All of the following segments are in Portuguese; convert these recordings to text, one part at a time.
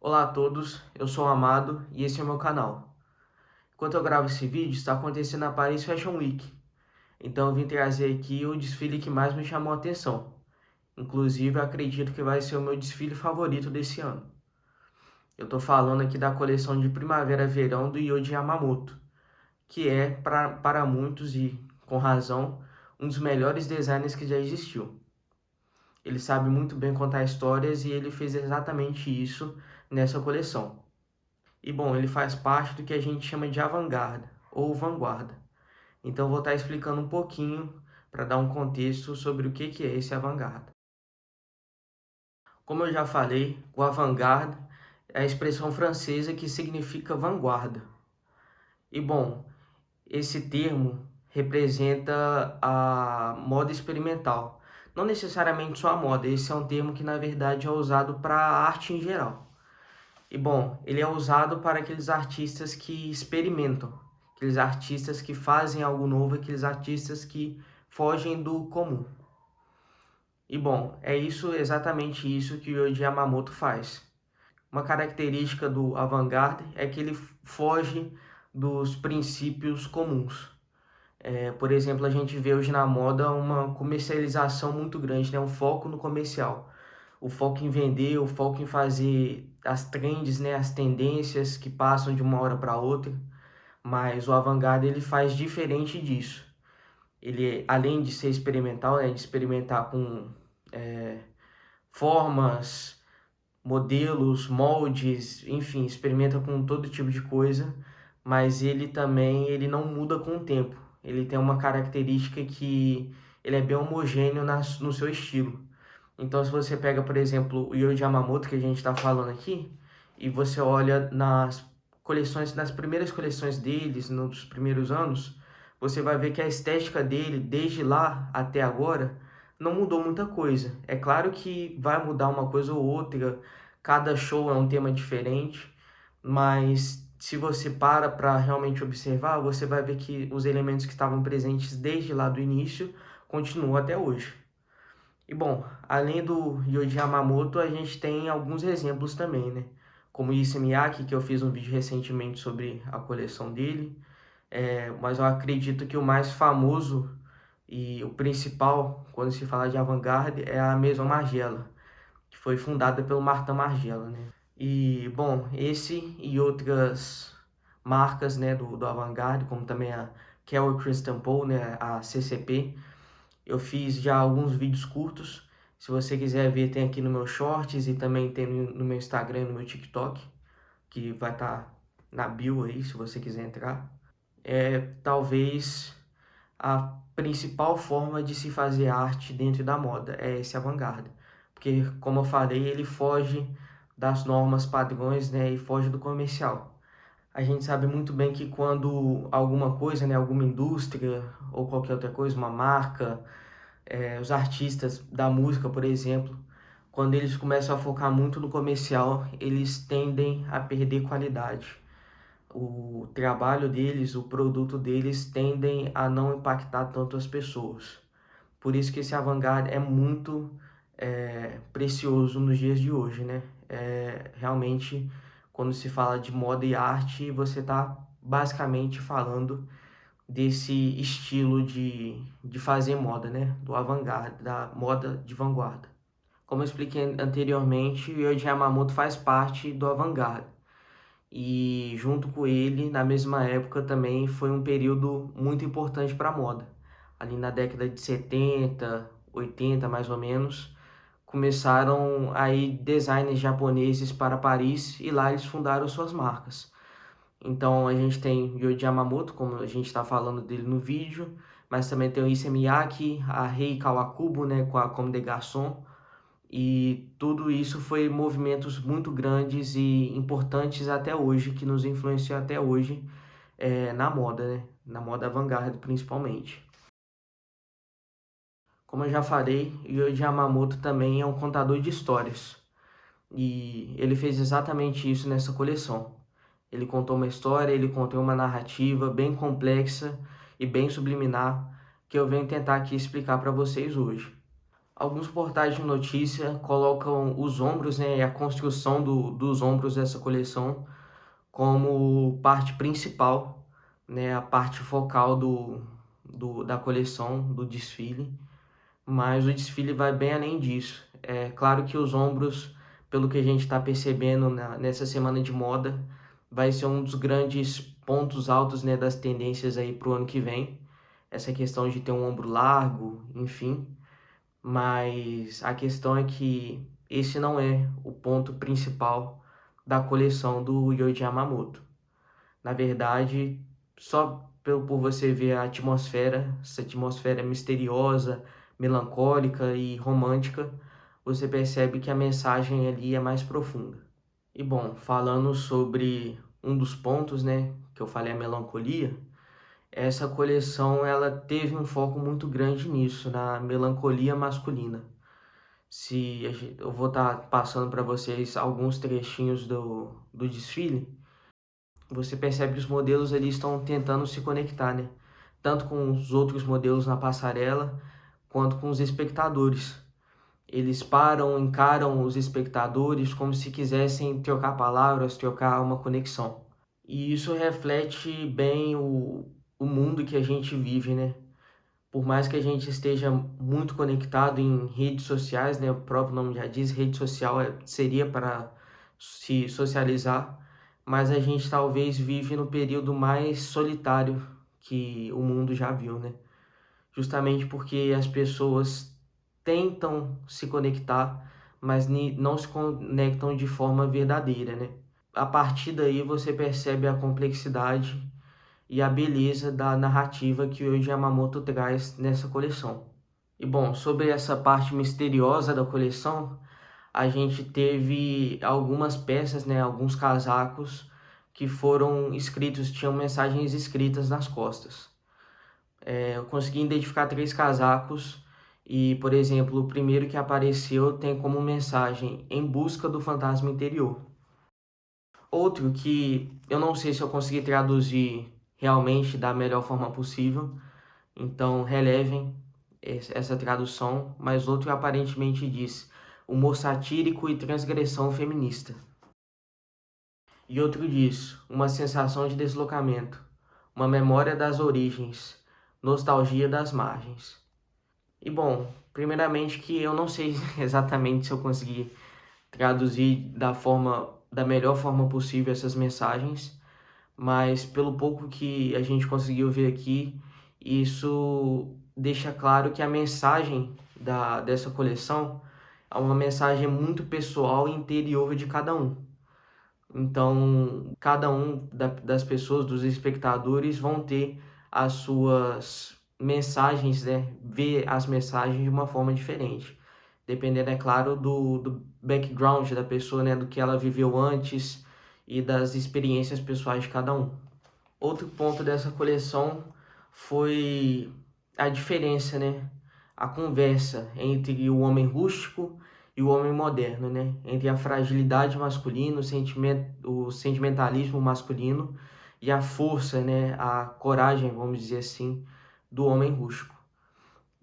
Olá a todos, eu sou o Amado e esse é o meu canal. Enquanto eu gravo esse vídeo, está acontecendo a Paris Fashion Week, então eu vim trazer aqui o desfile que mais me chamou a atenção. Inclusive, eu acredito que vai ser o meu desfile favorito desse ano. Eu estou falando aqui da coleção de primavera-verão do Yohji Yamamoto, que é, para muitos e com razão, um dos melhores designers que já existiu. Ele sabe muito bem contar histórias e ele fez exatamente isso nessa coleção. E bom, ele faz parte do que a gente chama de avant-garde ou vanguarda. Então vou estar explicando um pouquinho para dar um contexto sobre o que é esse avant-garde. Como eu já falei, o avant-garde é a expressão francesa que significa vanguarda. E bom, esse termo representa a moda experimental. Não necessariamente só a moda, esse é um termo que na verdade é usado para a arte em geral. E bom, ele é usado para aqueles artistas que experimentam, aqueles artistas que fazem algo novo, aqueles artistas que fogem do comum. E bom, é exatamente isso que o Yohji Yamamoto faz. Uma característica do avant-garde é que ele foge dos princípios comuns. Por exemplo, a gente vê hoje na moda uma comercialização muito grande, né? Um foco no comercial, o foco em vender, o foco em fazer as trends, né? As tendências que passam de uma hora para outra. Mas o avant-garde ele faz diferente disso. Ele, além de ser experimental, né? De experimentar com é, formas, modelos, moldes, enfim, experimenta com todo tipo de coisa, mas ele também ele não muda com o tempo. Ele tem uma característica que ele é bem homogêneo no seu estilo. Então, se você pega, por exemplo, o Yohji Yamamoto, que a gente está falando aqui, e você olha nas coleções, nas primeiras coleções deles, nos primeiros anos, você vai ver que a estética dele, desde lá até agora, não mudou muita coisa. É claro que vai mudar uma coisa ou outra, cada show é um tema diferente, mas se você para realmente observar, você vai ver que os elementos que estavam presentes desde lá do início continuam até hoje. E bom, além do Yohji Yamamoto, a gente tem alguns exemplos também, né? Como Issey Miyake, que eu fiz um vídeo recentemente sobre a coleção dele. Mas eu acredito que o mais famoso e o principal, quando se fala de avant-garde, é a Maison Margiela, que foi fundada pelo Martin Margiela, né? E, bom, esse e outras marcas, né, do avant-garde, como também a Carol Christian Paul, né, a CCP, eu fiz já alguns vídeos curtos. Se você quiser ver, tem aqui no meu Shorts e também tem no meu Instagram e no meu TikTok, que vai estar na bio aí, se você quiser entrar. É talvez a principal forma de se fazer arte dentro da moda, é esse avant-garde. Porque, como eu falei, ele foge das normas padrões, né, e foge do comercial. A gente sabe muito bem que quando alguma coisa, né, alguma indústria ou qualquer outra coisa, uma marca, os artistas da música, por exemplo, quando eles começam a focar muito no comercial, eles tendem a perder qualidade. O trabalho deles, o produto deles tendem a não impactar tanto as pessoas. Por isso que esse avant-garde é muito precioso nos dias de hoje, né? Realmente, quando se fala de moda e arte, você está basicamente falando desse estilo de fazer moda, né? Do avant-garde, da moda de vanguarda. Como eu expliquei anteriormente, o Yohji Yamamoto faz parte do avant-garde. E junto com ele, na mesma época, também foi um período muito importante para a moda. Ali na década de 70, 80 mais ou menos, começaram aí designers japoneses para Paris e lá eles fundaram suas marcas. Então a gente tem Yohji Yamamoto, como a gente está falando dele no vídeo, mas também tem o Issey Miyake, a Rei Kawakubo, né, com a Comme des Garçons, e tudo isso foi movimentos muito grandes e importantes até hoje, que nos influenciam até hoje na moda, né, na moda avant-garde principalmente. Como eu já falei, Yohji Yamamoto também é um contador de histórias, e ele fez exatamente isso nessa coleção. Ele contou uma história, ele contou uma narrativa bem complexa e bem subliminar que eu venho tentar aqui explicar para vocês hoje. Alguns portais de notícia colocam os ombros, né, e a construção dos ombros dessa coleção como parte principal, né, a parte focal da coleção, do desfile, mas o desfile vai bem além disso. É claro que os ombros, pelo que a gente está percebendo nessa semana de moda, vai ser um dos grandes pontos altos, né, das tendências aí para o ano que vem. Essa questão de ter um ombro largo, enfim. Mas a questão é que esse não é o ponto principal da coleção do Yohji Yamamoto. Na verdade, só por você ver a atmosfera, essa atmosfera misteriosa, melancólica e romântica, você percebe que a mensagem ali é mais profunda. E bom, falando sobre um dos pontos, né, que eu falei, a melancolia, essa coleção ela teve um foco muito grande nisso, na melancolia masculina. Eu vou estar passando para vocês alguns trechinhos do desfile, você percebe que os modelos ali estão tentando se conectar, né? Tanto com os outros modelos na passarela, quanto com os espectadores. Eles param, encaram os espectadores como se quisessem trocar palavras, trocar uma conexão. E isso reflete bem o mundo que a gente vive, né? Por mais que a gente esteja muito conectado em redes sociais, né? O próprio nome já diz, rede social seria para se socializar, mas a gente talvez vive no período mais solitário que o mundo já viu, né? Justamente porque as pessoas tentam se conectar, mas não se conectam de forma verdadeira, né? A partir daí você percebe a complexidade e a beleza da narrativa que o Yamamoto traz nessa coleção. E bom, sobre essa parte misteriosa da coleção, a gente teve algumas peças, né, alguns casacos que foram escritos, tinham mensagens escritas nas costas. Eu consegui identificar 3 casacos e, por exemplo, o primeiro que apareceu tem como mensagem "Em busca do fantasma interior". Outro que eu não sei se eu consegui traduzir realmente da melhor forma possível, então relevem essa tradução, mas outro aparentemente diz humor satírico e transgressão feminista. E outro diz uma sensação de deslocamento, uma memória das origens, nostalgia das margens. E bom, primeiramente que eu não sei exatamente se eu consegui traduzir da melhor forma possível essas mensagens, mas pelo pouco que a gente conseguiu ver aqui, isso deixa claro que a mensagem dessa coleção é uma mensagem muito pessoal e interior de cada um. Então, cada um das pessoas, dos espectadores, vão ter as suas mensagens, né? Ver as mensagens de uma forma diferente. Dependendo, é claro, do background da pessoa, né? Do que ela viveu antes e das experiências pessoais de cada um. Outro ponto dessa coleção foi a diferença, né? A conversa entre o homem rústico e o homem moderno, né? Entre a fragilidade masculina, o sentimentalismo masculino e a força, né? A coragem, vamos dizer assim, do homem rústico.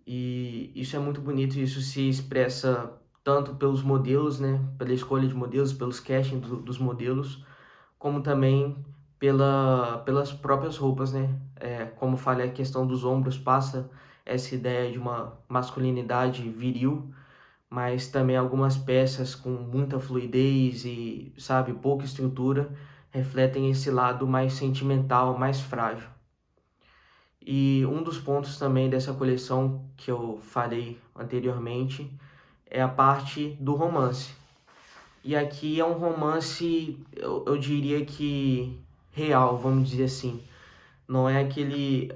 E isso é muito bonito, isso se expressa tanto pelos modelos, né? Pela escolha de modelos, pelos castings dos modelos, como também pelas próprias roupas, né? Como falei, a questão dos ombros passa essa ideia de uma masculinidade viril, mas também algumas peças com muita fluidez e, sabe, pouca estrutura refletem esse lado mais sentimental, mais frágil. E um dos pontos também dessa coleção que eu falei anteriormente é a parte do romance. E aqui é um romance, eu diria que real, vamos dizer assim. Não é aquele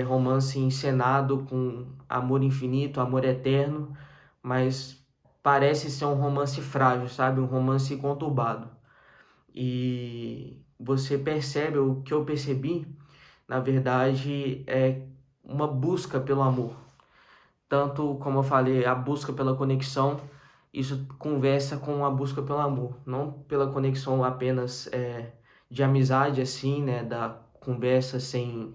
romance encenado com amor infinito, amor eterno, mas parece ser um romance frágil, sabe? Um romance conturbado. E você percebe, o que eu percebi, na verdade, é uma busca pelo amor. Tanto, como eu falei, a busca pela conexão, isso conversa com a busca pelo amor, não pela conexão apenas de amizade, assim, né, da conversa sem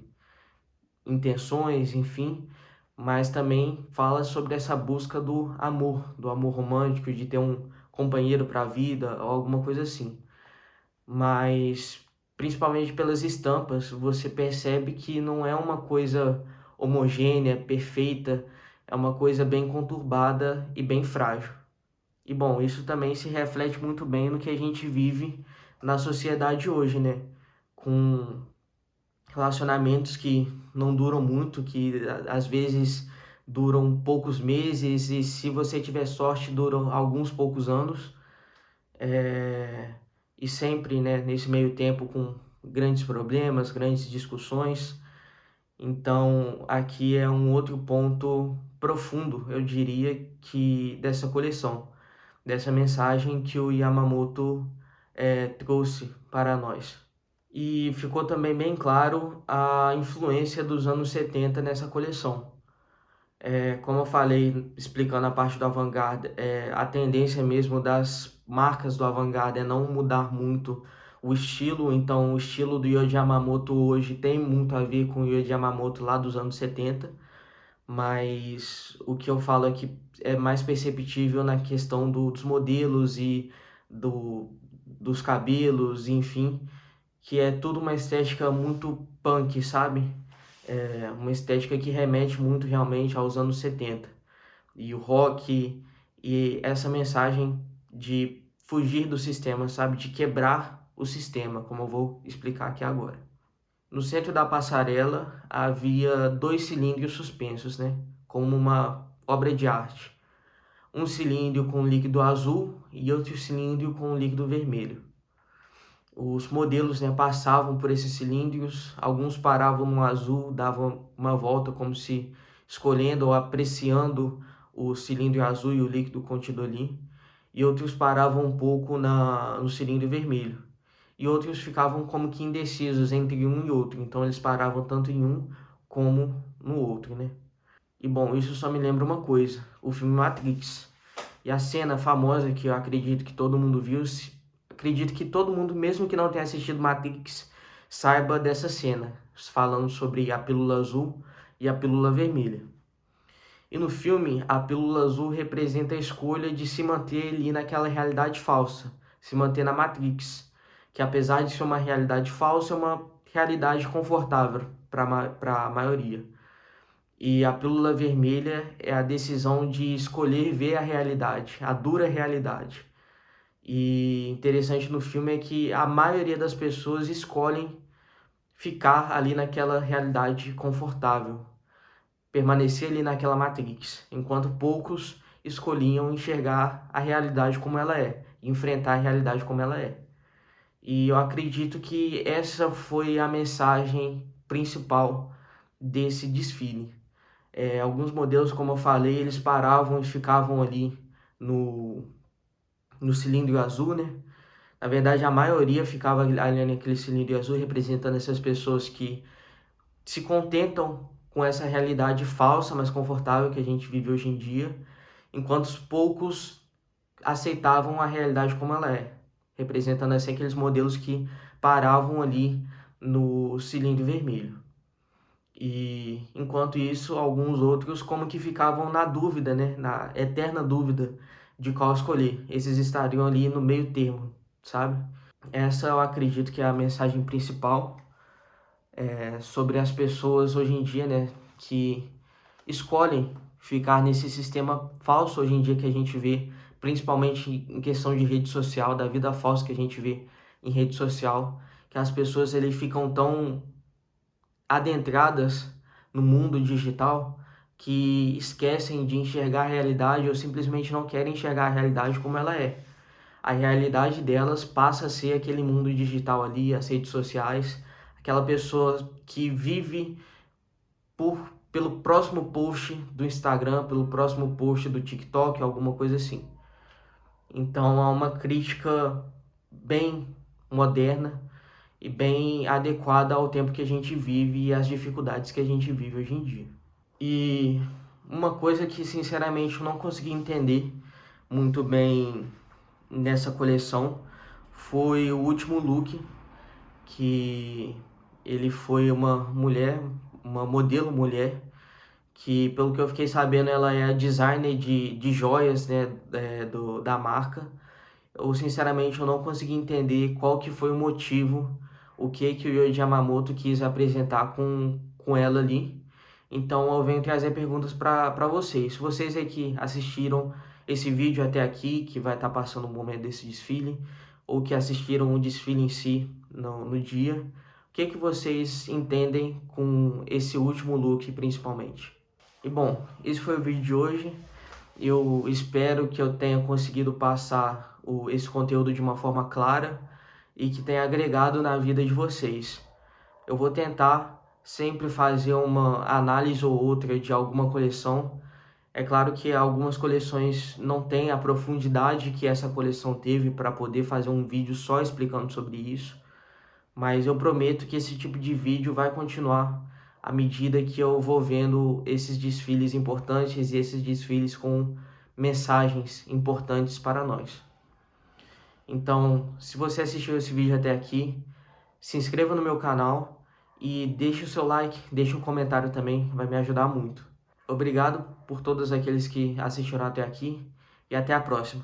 intenções, enfim, mas também fala sobre essa busca do amor romântico, de ter um companheiro para a vida ou alguma coisa assim. Mas principalmente pelas estampas, você percebe que não é uma coisa homogênea, perfeita, é uma coisa bem conturbada e bem frágil. E bom, isso também se reflete muito bem no que a gente vive na sociedade hoje, né? Com relacionamentos que não duram muito, que às vezes duram poucos meses e se você tiver sorte duram alguns poucos anos. E sempre, né, nesse meio tempo com grandes problemas, grandes discussões. Então, aqui é um outro ponto profundo, eu diria, que dessa coleção, dessa mensagem que o Yamamoto trouxe para nós. E ficou também bem claro a influência dos anos 70 nessa coleção. Como eu falei, explicando a parte do avant-garde, a tendência mesmo das marcas do avant-garde é não mudar muito o estilo. Então, o estilo do Yohji Yamamoto hoje tem muito a ver com o Yohji Yamamoto lá dos anos 70, mas o que eu falo aqui é mais perceptível na questão dos modelos e dos cabelos, enfim, que é tudo uma estética muito punk, sabe? É uma estética que remete muito realmente aos anos 70. E o rock e essa mensagem de fugir do sistema, sabe? De quebrar o sistema, como eu vou explicar aqui agora. No centro da passarela havia dois cilindros suspensos, né? Como uma obra de arte. Um cilindro com líquido azul e outro cilindro com líquido vermelho. Os modelos, né, passavam por esses cilindros, alguns paravam no azul, davam uma volta como se escolhendo ou apreciando o cilindro azul e o líquido contido ali, e outros paravam um pouco no cilindro vermelho, e outros ficavam como que indecisos entre um e outro, então eles paravam tanto em um como no outro, né? E bom, isso só me lembra uma coisa, o filme Matrix, e a cena famosa que eu acredito que todo mundo viu, acredito que todo mundo, mesmo que não tenha assistido Matrix, saiba dessa cena, falando sobre a pílula azul e a pílula vermelha. E no filme, a pílula azul representa a escolha de se manter ali naquela realidade falsa, se manter na Matrix, que apesar de ser uma realidade falsa, é uma realidade confortável para a maioria. E a pílula vermelha é a decisão de escolher ver a realidade, a dura realidade. E interessante no filme é que a maioria das pessoas escolhem ficar ali naquela realidade confortável, permanecer ali naquela Matrix, enquanto poucos escolhiam enxergar a realidade como ela é, enfrentar a realidade como ela é. E eu acredito que essa foi a mensagem principal desse desfile. Alguns modelos, como eu falei, eles paravam e ficavam ali no, no cilindro azul, né? Na verdade, a maioria ficava ali naquele cilindro azul, representando essas pessoas que se contentam com essa realidade falsa, mas confortável que a gente vive hoje em dia, enquanto os poucos aceitavam a realidade como ela é, representando assim aqueles modelos que paravam ali no cilindro vermelho. E enquanto isso, alguns outros como que ficavam na dúvida, né, na eterna dúvida de qual escolher. Esses estariam ali no meio termo, sabe? Essa eu acredito que é a mensagem principal sobre as pessoas hoje em dia, né, que escolhem ficar nesse sistema falso hoje em dia que a gente vê, principalmente em questão de rede social, da vida falsa que a gente vê em rede social, que as pessoas eles ficam tão adentradas no mundo digital que esquecem de enxergar a realidade ou simplesmente não querem enxergar a realidade como ela é. A realidade delas passa a ser aquele mundo digital ali, as redes sociais, aquela pessoa que vive pelo próximo post do Instagram, pelo próximo post do TikTok, alguma coisa assim. Então há uma crítica bem moderna e bem adequada ao tempo que a gente vive e às dificuldades que a gente vive hoje em dia. E uma coisa que sinceramente eu não consegui entender muito bem nessa coleção foi o último look, que ele foi uma mulher, uma modelo mulher, que pelo que eu fiquei sabendo ela é a designer de joias, né, da marca. Eu sinceramente eu não consegui entender qual que foi o motivo, o que o Yohji Yamamoto quis apresentar com ela ali. Então eu venho trazer perguntas para vocês. Se vocês aqui assistiram esse vídeo até aqui, que vai estar passando o momento desse desfile, ou que assistiram o desfile em si no dia, o que vocês entendem com esse último look principalmente? E bom, esse foi o vídeo de hoje. Eu espero que eu tenha conseguido passar esse conteúdo de uma forma clara e que tenha agregado na vida de vocês. Eu vou tentar sempre fazer uma análise ou outra de alguma coleção. É claro que algumas coleções não têm a profundidade que essa coleção teve para poder fazer um vídeo só explicando sobre isso, mas eu prometo que esse tipo de vídeo vai continuar à medida que eu vou vendo esses desfiles importantes e esses desfiles com mensagens importantes para nós. Então, se você assistiu esse vídeo até aqui, se inscreva no meu canal e deixe o seu like, deixe um comentário também, vai me ajudar muito. Obrigado por todos aqueles que assistiram até aqui e até a próxima.